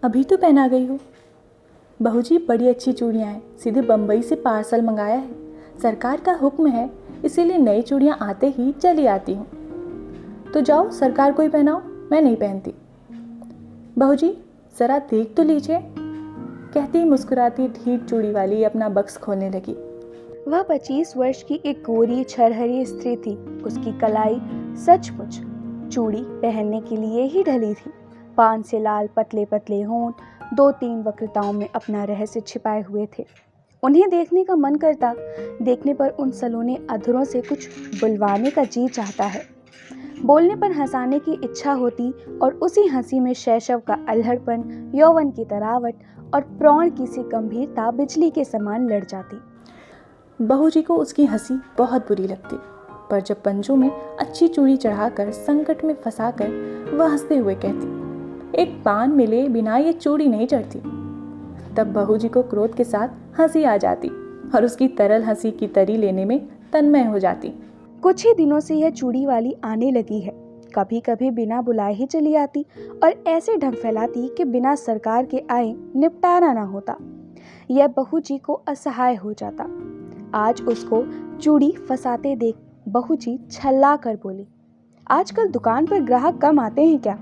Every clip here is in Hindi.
अभी तो पहना गई हो। बहू जी, बड़ी अच्छी चूड़ियाँ हैं, सीधे बम्बई से पार्सल मंगाया है। सरकार का हुक्म है, इसीलिए नई चूड़ियाँ आते ही चली आती हूँ। तो जाओ सरकार को ही पहनाओ, मैं नहीं पहनती। बहू जी ज़रा देख तो लीजिए, कहती मुस्कुराती ढीठ चूड़ी वाली अपना बक्स खोलने लगी। वह 25 वर्ष की एक गोरी छरहरी स्त्री थी। उसकी कलाई सचमुच चूड़ी पहनने के लिए ही ढली थी। पान से लाल पतले पतले होंठ 2-3 वक्रताओं में अपना रहस्य छिपाए हुए थे। उन्हें देखने का मन करता, देखने पर उन सलोने अधरों से कुछ बुलवाने का जी चाहता है। बोलने पर हंसाने की इच्छा होती और उसी हंसी में शैशव का अल्हड़पन, यौवन की तरावट और प्रौढ़ की सी गंभीरता बिजली के समान लड़ जाती। बहू जी को उसकी हंसी बहुत बुरी लगती, पर जब पंजों में अच्छी चूड़ी चढ़ाकर संकट में फंसाकर वह हंसते हुए कहती, एक पान मिले बिना ये चूड़ी नहीं चढ़ती, तब बहू जी को क्रोध के साथ हंसी आ जाती और उसकी तरल हंसी की तरी लेने में तन्मय हो जाती। कुछ ही दिनों से यह चूड़ी वाली आने लगी है। कभी कभी बिना बुलाए ही चली आती और ऐसे ढंग फैलाती कि बिना सरकार के आए निपटारा ना होता। यह बहू जी को असहाय हो जाता। आज उसको चूड़ी फंसाते देख बहू जी छल्ला कर बोली, आजकल दुकान पर ग्राहक कम आते हैं क्या?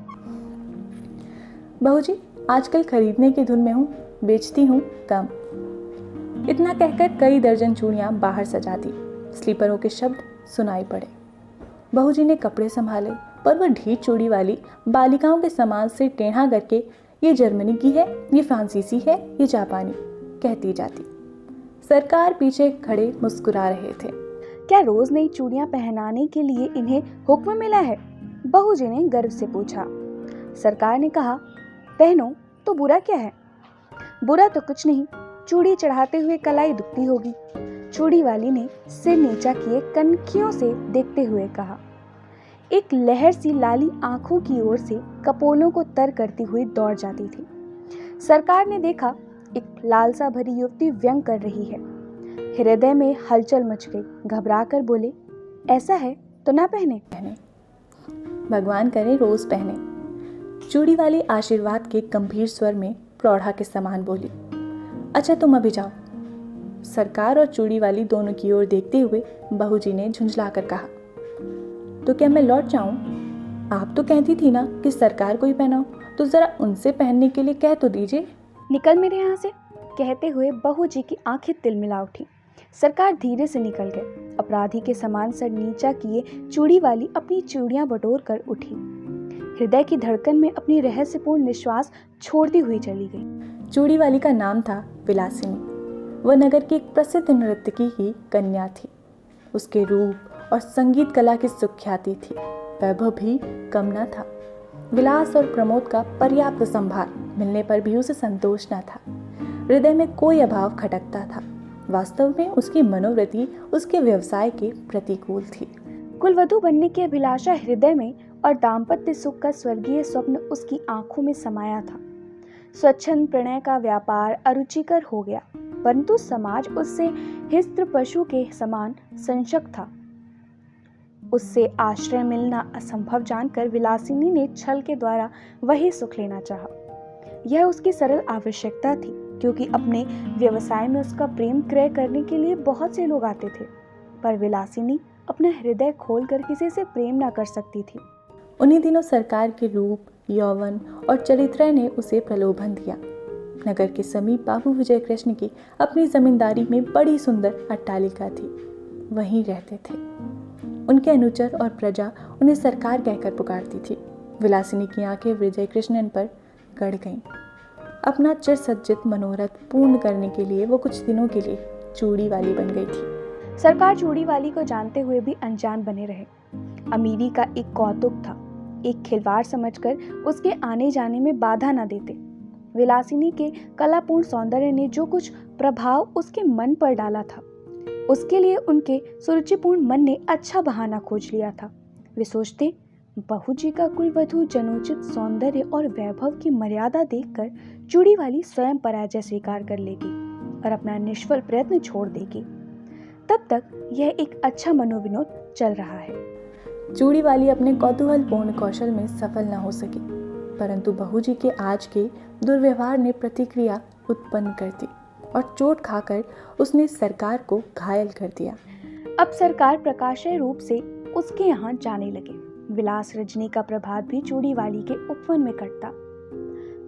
बहू जी आजकल खरीदने की धुन में हूँ, बेचती हूँ कम। इतना कहकर कई दर्जन चूड़ियाँ बाहर सजा दी। स्लीपरों के शब्द सुनाई पड़े। बहू जी ने कपड़े संभाले, पर वह ढीठ चूड़ी वाली बालिकाओं के समान से टेढ़ा करके ये जर्मनी की है, ये फ्रांसीसी है, ये जापानी कहती जाती। सरकार पीछे खड़े मुस्कुरा रहे थे। क्या रोज नई चूड़ियां पहनाने के लिए इन्हें हुक्म मिला है? बहू जी ने गर्व से पूछा। सरकार ने कहा, पहनो तो बुरा क्या है? बुरा तो कुछ नहीं, चूड़ी चढ़ाते हुए कलाई दुखती होगी। चूड़ी वाली ने सिर नीचा किए कनखियों से देखते हुए कहा। एक लहर सी लाली आंखों की ओर से कपोलों को तर करती हुई दौड़ जाती थी। सरकार ने देखा, एक लालसा भरी युवती व्यंग कर रही है। हृदय में हलचल मच गई। घबरा कर बोले, ऐसा है तो ना पहने। भगवान करे रोज पहने। चूड़ी वाली आशीर्वाद के गंभीर स्वर में प्रौढ़ा के समान बोली। अच्छा तुम अभी जाओ। सरकार और चूड़ी वाली दोनों की ओर देखते हुए बहू जी ने झुंझलाकर कहा, तो क्या मैं लौट जाऊं? आप तो कहती थी ना कि सरकार को ही पहनाओ, तो जरा उनसे पहनने के लिए कह तो दीजिए। निकल मेरे यहाँ से, कहते हुए बहू जी की आंखें तिलमिला उठी। सरकार धीरे से निकल गए। अपराधी के समान सर नीचा किए चूड़ी वाली अपनी चूड़ियां बटोर कर उठी। हृदय की धड़कन में अपनी रहस्यपूर्ण निश्वास छोड़ती हुई चली गई। चूड़ी वाली का नाम था विलासिनी। वह नगर की एक प्रसिद्ध नर्तकी की कन्या थी। उसके रूप और संगीत कला की सुख्याति थी। वैभव भी कम न था। विलास और प्रमोद का पर्याप्त संभार मिलने पर भी उसे संतोष न था। हृदय में कोई अभाव खटकता था। वास्तव में उसकी मनोवृत्ति उसके व्यवसाय के प्रतिकूल थी। कुलवधू बनने की अभिलाषा हृदय में और दाम्पत्य सुख का स्वर्गीय स्वप्न उसकी आंखों में समाया था। स्वच्छंद प्रणय का व्यापार अरुचिकर हो गया, परंतु समाज उससे हिस्त्र पशु के समान संशक था। उससे आश्रय मिलना असंभव जानकर विलासिनी ने छल के द्वारा वही सुख लेना चाहा। यह उसकी सरल आवश्यकता थी, क्योंकि अपने व्यवसाय में उसका प्रेम क्रय करने के लिए बहुत से लोग आते थे, पर विलासिनी अपना हृदय खोलकर किसी से प्रेम न कर सकती थी। उन्हीं दिनों सरकार के रूप, यौवन और चरित्र ने उसे प्रलोभन दिया। नगर के समीप बाबू विजय कृष्ण की अपनी जमींदारी में बड़ी सुंदर अट्टालिका थी। वहीं रहते थे। उनके अनुचर और प्रजा उन्हें सरकार कहकर पुकारती थी। विलासिनी की आंखें विजय कृष्णन पर गड़ गईं। अपना चिरसज्जित मनोरथ पूर्ण करने के लिए वो कुछ दिनों के लिए चूड़ी वाली बन गई थी। सरकार चूड़ी वाली को जानते हुए भी अनजान बने रहे। अमीरी का एक कौतुक था, एक खिलवाड़ समझकर उसके आने जाने में बाधा न देते। विलासिनी के कलापूर्ण सौंदर्य ने जो कुछ प्रभाव उसके मन पर डाला था, उसके लिए उनके सुरुचिपूर्ण मन ने अच्छा बहाना खोज लिया था। वे सोचते, बहू जी का कुलवधू जनोचित सौंदर्य और वैभव की मर्यादा देखकर चूड़ी वाली स्वयं पराजय स्वीकार कर लेगी और अपना निष्फल प्रयत्न छोड़ देगी। तब तक यह एक अच्छा मनोविनोद चल रहा है। चूड़ी वाली अपने कौतूहलपूर्ण कौशल में सफल न हो सकी। परंतु बहू जी के आज के दुर्व्यवहार ने प्रतिक्रिया उत्पन्न कर दी और चोट खाकर उसने सरकार को घायल कर दिया। अब सरकार प्रकाश्य रूप से उसके यहाँ जाने लगे। विलास रजनी का प्रभात भी चूड़ीवाली के उपवन में कटता।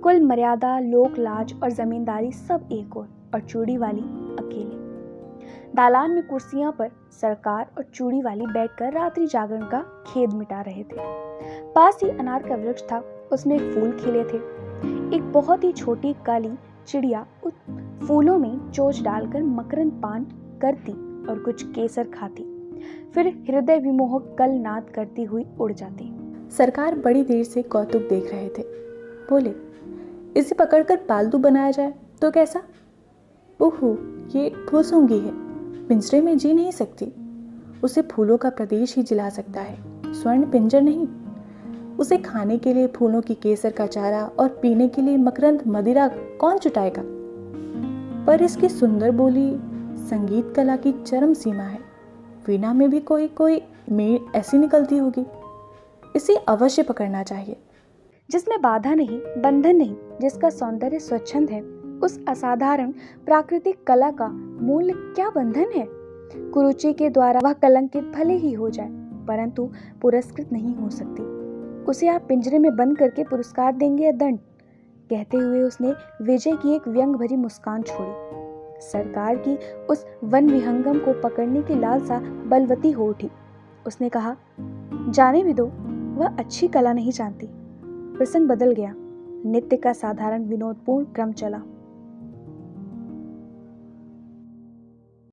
कुल मर्यादा, लोक लाज और जमींदारी सब एक और चूड़ीवाली अकेले। दालान में कुर्सियों पर सरकार और चूड़ीवाली बैठकर रात्रि जागरण का खेद मिटा रहे थे। पास ही अनार का वृक्ष था, उसमें फूल खिले थे। एक बहुत ही छोटी काली चिड़िया उस फूलों में चोंच डालकर मकरंद पान करती और कुछ केसर खाती, फिर हृदय विमोहक कल नाद करती हुई उड़ जाती। सरकार बड़ी देर से कौतुक देख रहे थे। बोले, इसे पकड़कर पालतू बनाया जाए तो कैसा? ओहो, ये फूसूंगी है, पिंजरे में जी नहीं सकती। उसे फूलों का प्रदेश ही जिला सकता है, स्वर्ण पिंजर नहीं। उसे खाने के लिए फूलों की केसर का चारा और पीने के लिए मकरंद मदिरा कौन जुटाएगा? पर इसकी सुंदर बोली संगीत कला की चरम सीमा है। वीणा में भी कोई मेड़ ऐसी निकलती होगी। इसे अवश्य पकड़ना चाहिए। जिसमें बाधा नहीं, बंधन नहीं, जिसका सौंदर्य स्वच्छंद है, उस असाधारण प्राकृतिक कला का मूल्य क्या बंधन है? कुरुचि के द्वारा वह कलंकित भले ही हो जाए, परंतु पुरस्कृत नहीं हो सकती। उसे आप पिंजरे में बंद करके पुरस्कार देंगे या दंड? कहते हुए उसने विजय की एक व्यंग भरी मुस्कान छोड़ी। सरकार की उस वन विहंगम को पकड़ने की लालसा बलवती हो उठी। उसने कहा, जाने भी दो, वह अच्छी कला नहीं जानती। प्रसंग बदल गया। नित्य का साधारण विनोदपूर्ण क्रम चला।